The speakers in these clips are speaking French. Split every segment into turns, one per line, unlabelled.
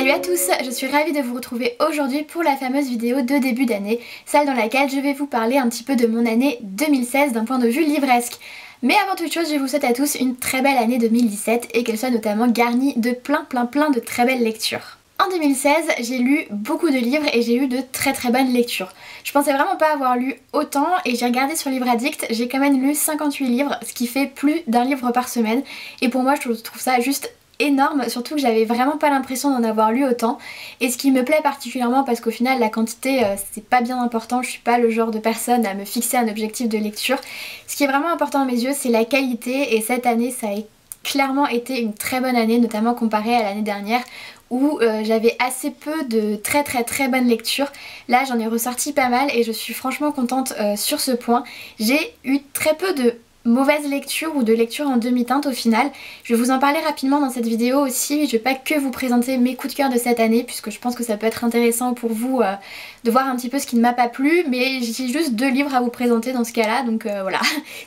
Salut à tous, je suis ravie de vous retrouver aujourd'hui pour la fameuse vidéo de début d'année, celle dans laquelle je vais vous parler un petit peu de mon année 2016 d'un point de vue livresque. Mais avant toute chose, je vous souhaite à tous une très belle année 2017 et qu'elle soit notamment garnie de plein de très belles lectures. En 2016, j'ai lu beaucoup de livres et j'ai eu de très bonnes lectures. Je pensais vraiment pas avoir lu autant et j'ai regardé sur Livre Addict, j'ai quand même lu 58 livres, ce qui fait plus d'un livre par semaine. Et pour moi, je trouve ça juste énorme, surtout que j'avais vraiment pas l'impression d'en avoir lu autant. Et ce qui me plaît particulièrement parce qu'au final, la quantité, c'est pas bien important, je suis pas le genre de personne à me fixer un objectif de lecture. Ce qui est vraiment important à mes yeux, c'est la qualité et cette année, ça a clairement été une très bonne année, notamment comparée à l'année dernière où j'avais assez peu de très bonnes lectures. Là j'en ai ressorti pas mal et je suis franchement contente sur ce point. J'ai eu très peu de mauvaises lectures ou de lectures en demi-teinte au final. Je vais vous en parler rapidement dans cette vidéo aussi. Je vais pas que vous présenter mes coups de cœur de cette année puisque je pense que ça peut être intéressant pour vous de voir un petit peu ce qui ne m'a pas plu, mais j'ai juste 2 livres à vous présenter dans ce cas-là, donc voilà.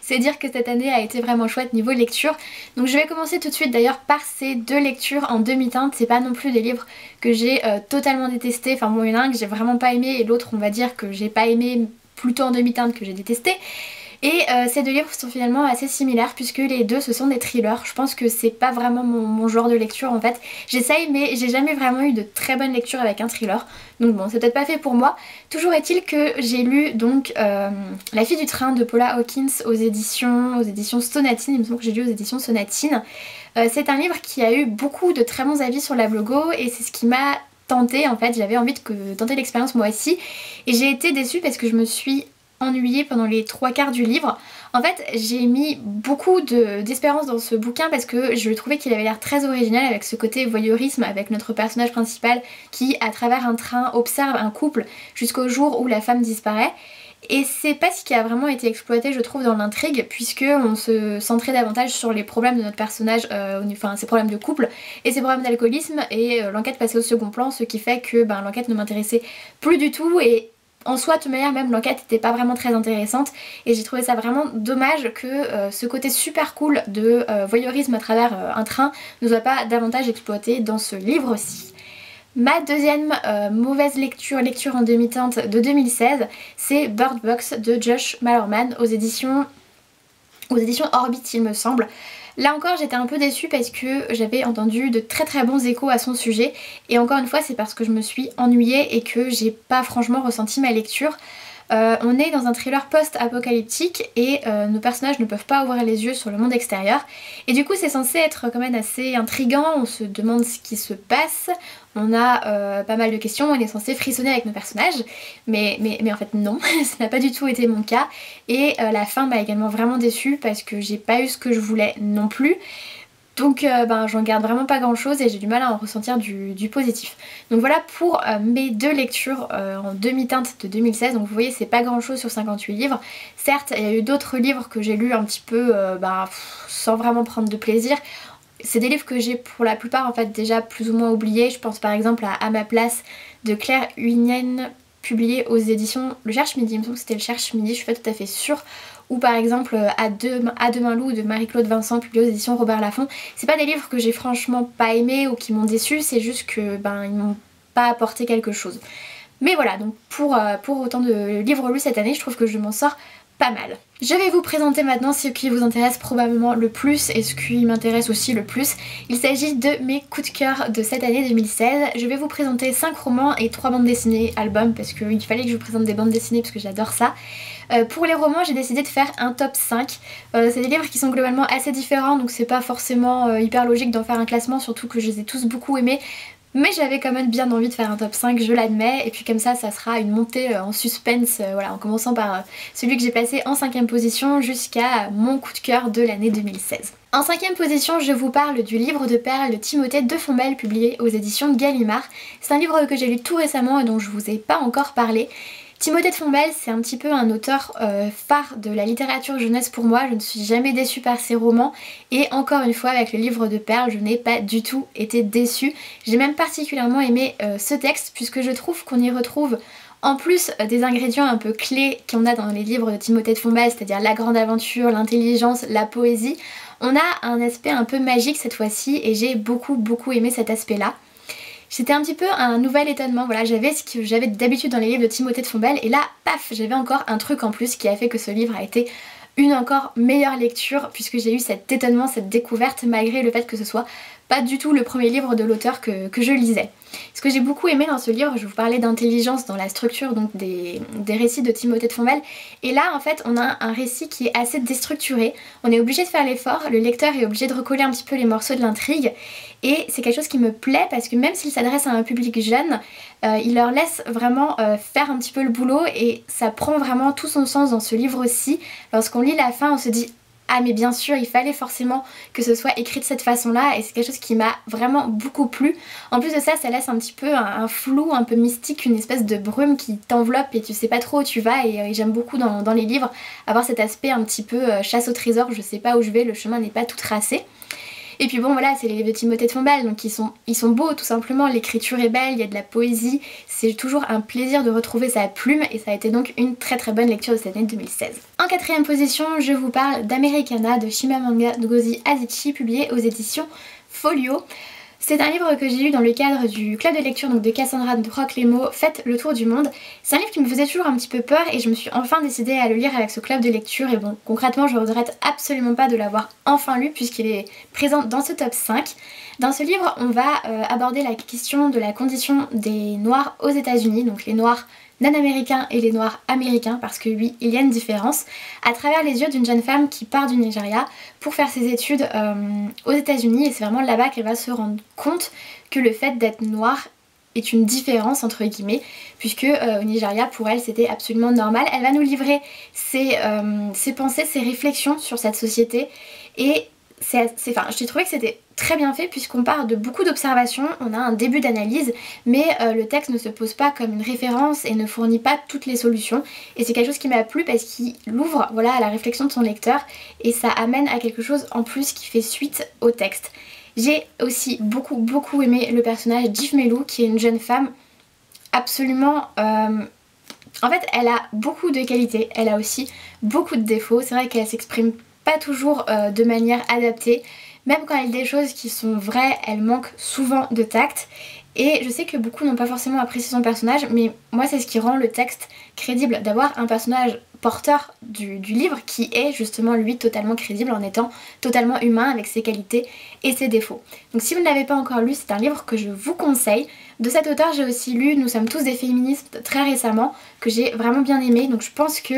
C'est dire que cette année a été vraiment chouette niveau lecture. Donc je vais commencer tout de suite d'ailleurs par ces 2 lectures en demi-teinte. C'est pas non plus des livres que j'ai totalement détestés. Enfin bon, il y en a un que j'ai vraiment pas aimé et l'autre on va dire que j'ai pas aimé plutôt en demi-teinte que j'ai détesté. Et ces 2 livres sont finalement assez similaires puisque les 2 ce sont des thrillers. Je pense que c'est pas vraiment mon genre de lecture en fait. J'essaye mais j'ai jamais vraiment eu de très bonnes lectures avec un thriller. Donc bon, c'est peut-être pas fait pour moi. Toujours est-il que j'ai lu donc La fille du train de Paula Hawkins aux éditions Stonatine. Il me semble que j'ai lu aux éditions Stonatine. C'est un livre qui a eu beaucoup de très bons avis sur la blogo et c'est ce qui m'a tentée en fait. J'avais envie de tenter l'expérience moi aussi. Et j'ai été déçue parce que je me suis ennuyée pendant les 3/4 du livre. En fait j'ai mis beaucoup d'espérance dans ce bouquin parce que je trouvais qu'il avait l'air très original avec ce côté voyeurisme avec notre personnage principal qui à travers un train observe un couple jusqu'au jour où la femme disparaît. Et c'est pas ce qui a vraiment été exploité je trouve dans l'intrigue puisque on se centrait davantage sur les problèmes de notre personnage, enfin ses problèmes de couple et ses problèmes d'alcoolisme et l'enquête passait au second plan, ce qui fait que l'enquête ne m'intéressait plus du tout et en soi, de toute manière, même l'enquête n'était pas vraiment très intéressante et j'ai trouvé ça vraiment dommage que ce côté super cool de voyeurisme à travers un train ne soit pas davantage exploité dans ce livre-ci. Ma deuxième mauvaise lecture en demi-teinte de 2016, c'est Bird Box de Josh Malerman aux éditions Orbit il me semble. Là encore j'étais un peu déçue parce que j'avais entendu de très bons échos à son sujet et encore une fois c'est parce que je me suis ennuyée et que j'ai pas franchement ressenti ma lecture. On est dans un thriller post-apocalyptique et nos personnages ne peuvent pas ouvrir les yeux sur le monde extérieur et du coup c'est censé être quand même assez intriguant, on se demande ce qui se passe, on a pas mal de questions, on est censé frissonner avec nos personnages mais en fait non, ça n'a pas du tout été mon cas et la fin m'a également vraiment déçue parce que j'ai pas eu ce que je voulais non plus. Donc j'en garde vraiment pas grand chose et j'ai du mal à en ressentir du positif. Donc voilà pour mes 2 lectures en demi-teinte de 2016. Donc vous voyez c'est pas grand chose sur 58 livres. Certes il y a eu d'autres livres que j'ai lus un petit peu sans vraiment prendre de plaisir. C'est des livres que j'ai pour la plupart en fait déjà plus ou moins oubliés. Je pense par exemple à ma place de Claire Huynen publié aux éditions Le Cherche Midi, il me semble que c'était Le Cherche Midi, je suis pas tout à fait sûre. Ou par exemple À deux mains loup de Marie-Claude Vincent publié aux éditions Robert Laffont. C'est pas des livres que j'ai franchement pas aimés ou qui m'ont déçue, c'est juste que ils m'ont pas apporté quelque chose. Mais voilà, donc pour autant de livres lus cette année, je trouve que je m'en sors pas mal. Je vais vous présenter maintenant ce qui vous intéresse probablement le plus et ce qui m'intéresse aussi le plus. Il s'agit de mes coups de cœur de cette année 2016. Je vais vous présenter 5 romans et 3 bandes dessinées albums parce qu'il fallait que je vous présente des bandes dessinées parce que j'adore ça. Pour les romans j'ai décidé de faire un top 5. C'est des livres qui sont globalement assez différents donc c'est pas forcément hyper logique d'en faire un classement, surtout que je les ai tous beaucoup aimés. Mais j'avais quand même bien envie de faire un top 5, je l'admets, et puis comme ça sera une montée en suspense, voilà, en commençant par celui que j'ai placé en 5ème position jusqu'à mon coup de cœur de l'année 2016. En 5ème position, je vous parle du livre de perles de Timothée de Fombelle publié aux éditions Gallimard. C'est un livre que j'ai lu tout récemment et dont je vous ai pas encore parlé. Timothée de Fombelle, c'est un petit peu un auteur phare de la littérature jeunesse pour moi, je ne suis jamais déçue par ses romans et encore une fois avec le livre de perles je n'ai pas du tout été déçue. J'ai même particulièrement aimé ce texte puisque je trouve qu'on y retrouve en plus des ingrédients un peu clés qu'on a dans les livres de Timothée de Fombelle, c'est-à-dire la grande aventure, l'intelligence, la poésie. On a un aspect un peu magique cette fois-ci et j'ai beaucoup aimé cet aspect-là. C'était un petit peu un nouvel étonnement, voilà, j'avais ce que j'avais d'habitude dans les livres de Timothée de Fombelle et là, paf, j'avais encore un truc en plus qui a fait que ce livre a été une encore meilleure lecture puisque j'ai eu cet étonnement, cette découverte malgré le fait que ce soit pas du tout le premier livre de l'auteur que je lisais. Ce que j'ai beaucoup aimé dans ce livre, je vous parlais d'intelligence dans la structure donc des récits de Timothée de Fombelle, et là en fait on a un récit qui est assez déstructuré, on est obligé de faire l'effort, le lecteur est obligé de recoller un petit peu les morceaux de l'intrigue, et c'est quelque chose qui me plaît parce que même s'il s'adresse à un public jeune, il leur laisse vraiment faire un petit peu le boulot et ça prend vraiment tout son sens dans ce livre-ci. Lorsqu'on lit la fin on se dit ah mais bien sûr il fallait forcément que ce soit écrit de cette façon là et c'est quelque chose qui m'a vraiment beaucoup plu. En plus de ça, ça laisse un petit peu un flou un peu mystique, une espèce de brume qui t'enveloppe et tu sais pas trop où tu vas et j'aime beaucoup dans les livres avoir cet aspect un petit peu chasse au trésor, je sais pas où je vais, le chemin n'est pas tout tracé. Et puis bon voilà, c'est les livres de Timothée de Fombelle, donc ils sont beaux tout simplement, l'écriture est belle, il y a de la poésie, c'est toujours un plaisir de retrouver sa plume et ça a été donc une très très bonne lecture de cette année 2016. En quatrième position, je vous parle d'Americana de Chimamanda Ngozi Adichie, publié aux éditions Folio. C'est un livre que j'ai lu dans le cadre du club de lecture donc de Cassandra de Roque les mots, Faites le tour du monde. C'est un livre qui me faisait toujours un petit peu peur et je me suis enfin décidée à le lire avec ce club de lecture et bon, concrètement je regrette absolument pas de l'avoir enfin lu puisqu'il est présent dans ce top 5. Dans ce livre, on va aborder la question de la condition des Noirs aux États-Unis, donc les Noirs non-américains et les Noirs américains, parce que oui, il y a une différence, à travers les yeux d'une jeune femme qui part du Nigeria pour faire ses études aux États-Unis, et c'est vraiment là-bas qu'elle va se rendre compte que le fait d'être noire est une différence entre guillemets, puisque au Nigeria pour elle c'était absolument normal. Elle va nous livrer ses pensées, ses réflexions sur cette société et j'ai trouvé que c'était très bien fait puisqu'on part de beaucoup d'observations, on a un début d'analyse, mais le texte ne se pose pas comme une référence et ne fournit pas toutes les solutions. Et c'est quelque chose qui m'a plu parce qu'il ouvre voilà, à la réflexion de son lecteur et ça amène à quelque chose en plus qui fait suite au texte. J'ai aussi beaucoup aimé le personnage d'Yves Melou qui est une jeune femme absolument... En fait elle a beaucoup de qualités, elle a aussi beaucoup de défauts, c'est vrai qu'elle s'exprime pas toujours de manière adaptée, même quand elle dit des choses qui sont vraies, elle manque souvent de tact et je sais que beaucoup n'ont pas forcément apprécié son personnage, mais moi c'est ce qui rend le texte crédible, d'avoir un personnage porteur du livre qui est justement lui totalement crédible en étant totalement humain avec ses qualités et ses défauts. Donc si vous ne l'avez pas encore lu, c'est un livre que je vous conseille. De cet auteur j'ai aussi lu Nous sommes tous des féministes très récemment, que j'ai vraiment bien aimé, donc je pense que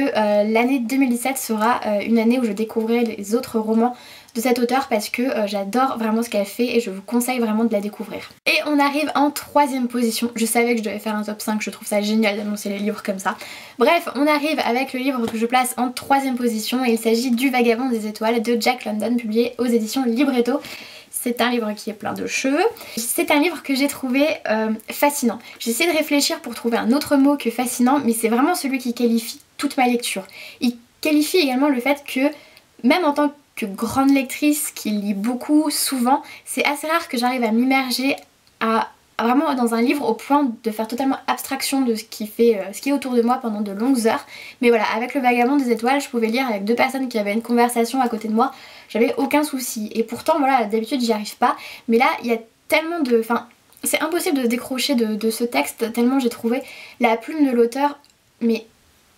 l'année 2017 sera une année où je découvrirai les autres romans de cet auteur parce que j'adore vraiment ce qu'elle fait et je vous conseille vraiment de la découvrir. Et on arrive en troisième position, je savais que je devais faire un top 5, je trouve ça génial d'annoncer les livres comme ça. Bref, on arrive avec le livre que je place en troisième position et il s'agit du Vagabond des étoiles de Jack London, publié aux éditions Libretto. C'est un livre qui est plein de cheveux. C'est un livre que j'ai trouvé fascinant. J'ai essayé de réfléchir pour trouver un autre mot que fascinant, mais c'est vraiment celui qui qualifie toute ma lecture. Il qualifie également le fait que, même en tant que grande lectrice qui lit beaucoup, souvent, c'est assez rare que j'arrive à m'immerger vraiment dans un livre au point de faire totalement abstraction de ce qui est autour de moi pendant de longues heures. Mais voilà, avec le Vagabond des étoiles, je pouvais lire avec deux personnes qui avaient une conversation à côté de moi, j'avais aucun souci. Et pourtant voilà, d'habitude j'y arrive pas, mais là il y a tellement de... Enfin, c'est impossible de décrocher de ce texte tellement j'ai trouvé la plume de l'auteur, mais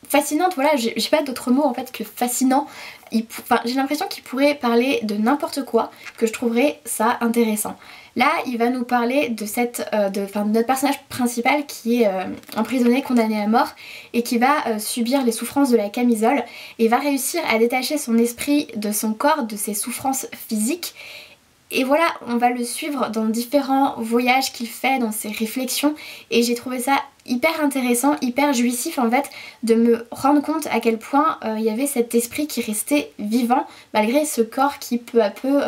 fascinante, voilà, j'ai pas d'autres mots en fait que fascinant. J'ai l'impression qu'il pourrait parler de n'importe quoi, que je trouverais ça intéressant. Là, il va nous parler de notre personnage principal qui est emprisonné, condamné à mort et qui va subir les souffrances de la camisole et va réussir à détacher son esprit de son corps, de ses souffrances physiques. Et voilà, on va le suivre dans différents voyages qu'il fait, dans ses réflexions et j'ai trouvé ça hyper intéressant, hyper jouissif en fait de me rendre compte à quel point il y avait cet esprit qui restait vivant malgré ce corps qui peu à peu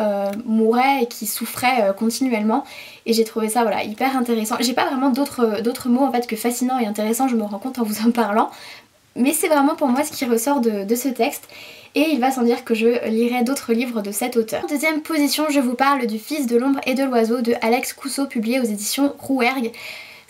mourait et qui souffrait continuellement et j'ai trouvé ça voilà hyper intéressant. J'ai pas vraiment d'autres mots en fait que fascinant et intéressant, je me rends compte en vous en parlant, mais c'est vraiment pour moi ce qui ressort de ce texte. Et il va sans dire que je lirai d'autres livres de cet auteur. En deuxième position, je vous parle du Fils de l'ombre et de l'oiseau de Alex Cousteau, publié aux éditions Rouergue.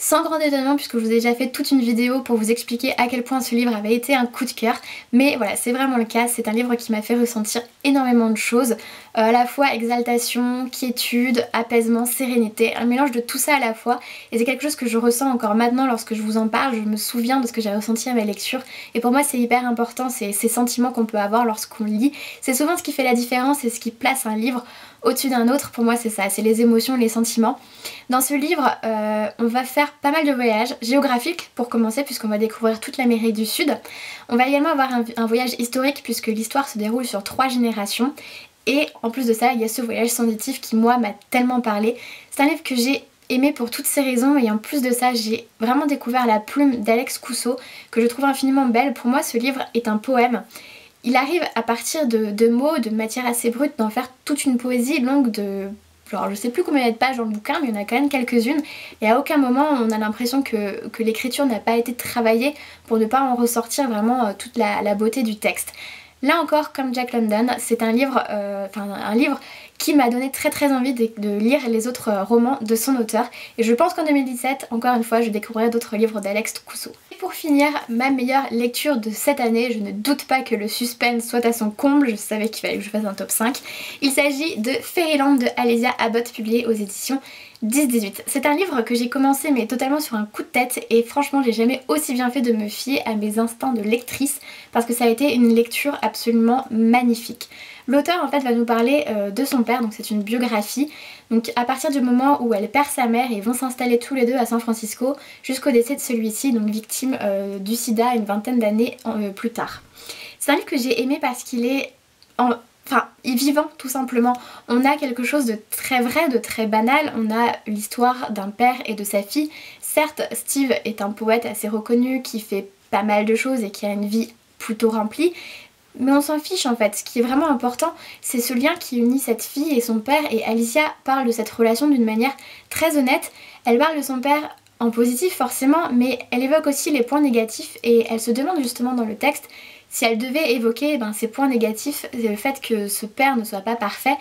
sans grand étonnement puisque je vous ai déjà fait toute une vidéo pour vous expliquer à quel point ce livre avait été un coup de cœur. Mais voilà, c'est vraiment le cas, c'est un livre qui m'a fait ressentir énormément de choses, à la fois exaltation, quiétude, apaisement, sérénité, un mélange de tout ça à la fois. Et c'est quelque chose que je ressens encore maintenant lorsque je vous en parle, je me souviens de ce que j'ai ressenti à ma lecture. Et pour moi c'est hyper important, c'est ces sentiments qu'on peut avoir lorsqu'on lit. C'est souvent ce qui fait la différence et ce qui place un livre au-dessus d'un autre. Pour moi c'est ça, c'est les émotions, les sentiments. Dans ce livre, on va faire pas mal de voyages géographiques pour commencer puisqu'on va découvrir toute l'Amérique du Sud. On va également avoir un voyage historique puisque l'histoire se déroule sur 3 générations. Et en plus de ça, il y a ce voyage sensitif qui moi m'a tellement parlé. C'est un livre que j'ai aimé pour toutes ces raisons et en plus de ça j'ai vraiment découvert la plume d'Alex Cousteau que je trouve infiniment belle. Pour moi ce livre est un poème. Il arrive à partir de mots, de matière assez brute, d'en faire toute une poésie longue de... genre je sais plus combien il y a de pages dans le bouquin mais il y en a quand même quelques-unes et à aucun moment on a l'impression que l'écriture n'a pas été travaillée pour ne pas en ressortir vraiment toute la beauté du texte. Là encore, comme Jack London, c'est un livre, qui m'a donné très envie de lire les autres romans de son auteur. Et je pense qu'en 2017, encore une fois, je découvrirai d'autres livres d'Alex Cousteau. Et pour finir, ma meilleure lecture de cette année, je ne doute pas que le suspense soit à son comble, je savais qu'il fallait que je fasse un top 5. Il s'agit de Fairyland de Alésia Abbott, publié aux éditions 10-18. C'est un livre que j'ai commencé mais totalement sur un coup de tête et franchement j'ai jamais aussi bien fait de me fier à mes instincts de lectrice parce que ça a été une lecture absolument magnifique. L'auteur en fait va nous parler de son père, donc c'est une biographie, donc à partir du moment où elle perd sa mère, ils vont s'installer tous les deux à San Francisco jusqu'au décès de celui-ci, donc victime du sida une vingtaine d'années plus tard. C'est un livre que j'ai aimé parce qu'il est vivant tout simplement. On a quelque chose de très vrai, de très banal. On a l'histoire d'un père et de sa fille. Certes, Steve est un poète assez reconnu qui fait pas mal de choses et qui a une vie plutôt remplie, mais on s'en fiche en fait. Ce qui est vraiment important, c'est ce lien qui unit cette fille et son père, et Alicia parle de cette relation d'une manière très honnête. Elle parle de son père en positif forcément, mais elle évoque aussi les points négatifs et elle se demande justement dans le texte si elle devait évoquer ces points négatifs, le fait que ce père ne soit pas parfait,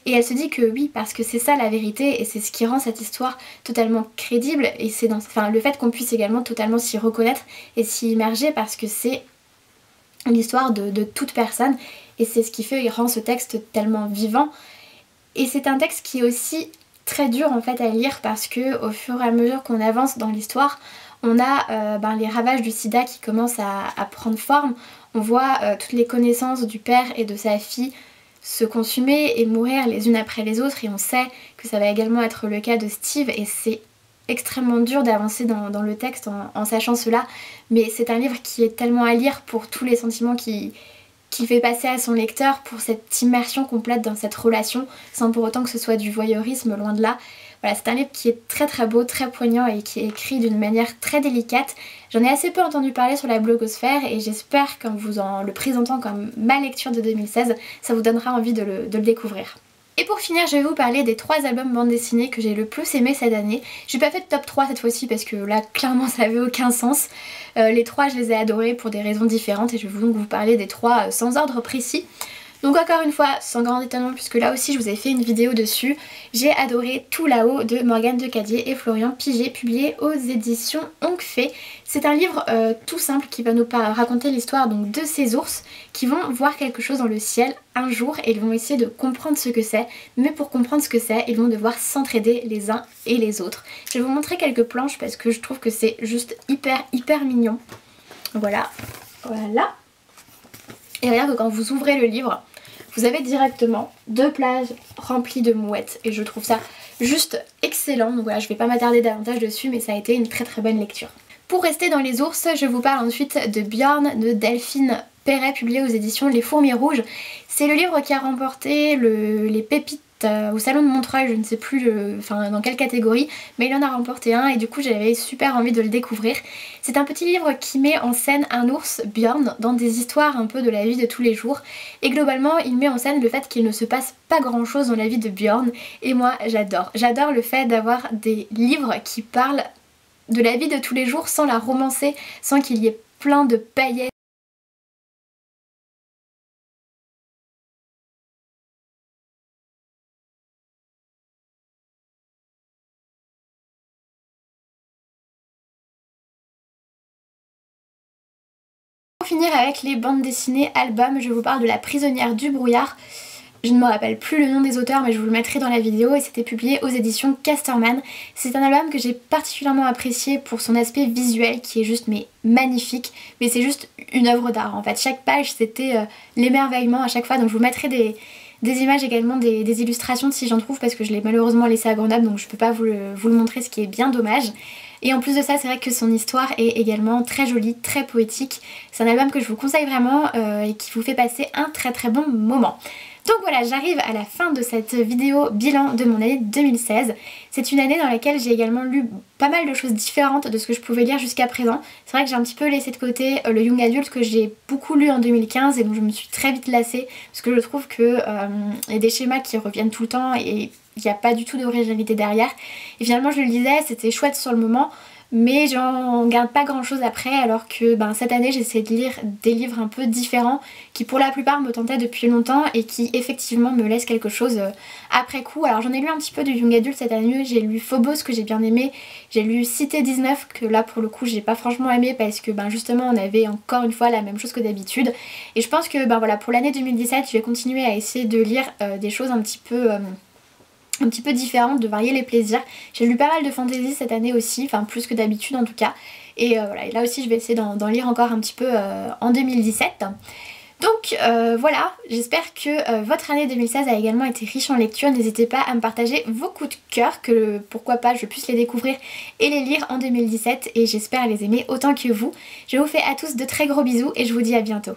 et elle se dit que oui, parce que c'est ça la vérité et c'est ce qui rend cette histoire totalement crédible, et c'est le fait qu'on puisse également totalement s'y reconnaître et s'y immerger parce que c'est l'histoire de toute personne et c'est ce qui rend ce texte tellement vivant. Et c'est un texte qui est aussi très dur en fait à lire parce que au fur et à mesure qu'on avance dans l'histoire, on a les ravages du sida qui commencent à prendre forme. On voit toutes les connaissances du père et de sa fille se consumer et mourir les unes après les autres, et on sait que ça va également être le cas de Steve, et c'est extrêmement dur d'avancer dans le texte en sachant cela, mais c'est un livre qui est tellement à lire pour tous les sentiments qu'il fait passer à son lecteur, pour cette immersion complète dans cette relation sans pour autant que ce soit du voyeurisme, loin de là. Voilà, c'est un livre qui est très beau, très poignant et qui est écrit d'une manière très délicate. J'en ai assez peu entendu parler sur la blogosphère et j'espère qu'en vous en le présentant comme ma lecture de 2016, ça vous donnera envie de le découvrir. Et pour finir, je vais vous parler des 3 albums bande dessinée que j'ai le plus aimé cette année. J'ai pas fait de top 3 cette fois-ci parce que là clairement ça avait aucun sens. Les 3 je les ai adorés pour des raisons différentes et je vais donc vous parler des 3 sans ordre précis. Donc encore une fois, sans grand étonnement puisque là aussi je vous ai fait une vidéo dessus, j'ai adoré Tout là-haut de Morgane Decadier et Florian Piget, publié aux éditions Oncle Fay. C'est un livre tout simple qui va nous raconter l'histoire donc de ces ours qui vont voir quelque chose dans le ciel un jour et ils vont essayer de comprendre ce que c'est, mais pour comprendre ce que c'est, ils vont devoir s'entraider les uns et les autres. Je vais vous montrer quelques planches parce que je trouve que c'est juste hyper mignon. Voilà. Et regarde que quand vous ouvrez le livre, vous avez directement 2 plages remplies de mouettes et je trouve ça juste excellent. Donc voilà, je vais pas m'attarder davantage dessus mais ça a été une très bonne lecture. Pour rester dans les ours, je vous parle ensuite de Björn de Delphine Perret, publié aux éditions Les Fourmis Rouges. C'est le livre qui a remporté les pépites au salon de Montreuil, je ne sais plus dans quelle catégorie, mais il en a remporté un et du coup j'avais super envie de le découvrir. C'est un petit livre qui met en scène un ours, Björn, dans des histoires un peu de la vie de tous les jours, et globalement il met en scène le fait qu'il ne se passe pas grand chose dans la vie de Björn, et moi j'adore. J'adore le fait d'avoir des livres qui parlent de la vie de tous les jours sans la romancer, sans qu'il y ait plein de paillettes finir avec les bandes dessinées albums, je vous parle de La prisonnière du brouillard. Je ne me rappelle plus le nom des auteurs mais je vous le mettrai dans la vidéo et c'était publié aux éditions Casterman. C'est un album que j'ai particulièrement apprécié pour son aspect visuel qui est juste magnifique, mais c'est juste une œuvre d'art en fait. Chaque page c'était l'émerveillement à chaque fois, donc je vous mettrai des images également, des illustrations si j'en trouve parce que je l'ai malheureusement laissé à Grenoble donc je peux pas vous le montrer, ce qui est bien dommage. Et en plus de ça, c'est vrai que son histoire est également très jolie, très poétique. C'est un album que je vous conseille vraiment et qui vous fait passer un très bon moment. Donc voilà, j'arrive à la fin de cette vidéo bilan de mon année 2016. C'est une année dans laquelle j'ai également lu pas mal de choses différentes de ce que je pouvais lire jusqu'à présent. C'est vrai que j'ai un petit peu laissé de côté le young adult que j'ai beaucoup lu en 2015 et donc je me suis très vite lassée parce que je trouve que y a des schémas qui reviennent tout le temps et il n'y a pas du tout d'originalité derrière. Et finalement je le lisais, c'était chouette sur le moment, mais j'en garde pas grand chose après, alors que cette année j'ai essayé de lire des livres un peu différents qui pour la plupart me tentaient depuis longtemps et qui effectivement me laissent quelque chose après coup. Alors j'en ai lu un petit peu de young adult cette année, j'ai lu Phobos que j'ai bien aimé, j'ai lu Cité 19 que là pour le coup j'ai pas franchement aimé parce que justement on avait encore une fois la même chose que d'habitude. Et je pense que voilà, pour l'année 2017 je vais continuer à essayer de lire des choses un petit peu différentes, de varier les plaisirs. J'ai lu pas mal de fantasy cette année aussi, enfin plus que d'habitude en tout cas. Et voilà, et là aussi je vais essayer d'en lire encore un petit peu en 2017. Donc voilà, j'espère que votre année 2016 a également été riche en lecture. N'hésitez pas à me partager vos coups de cœur, que pourquoi pas je puisse les découvrir et les lire en 2017. Et j'espère les aimer autant que vous. Je vous fais à tous de très gros bisous et je vous dis à bientôt.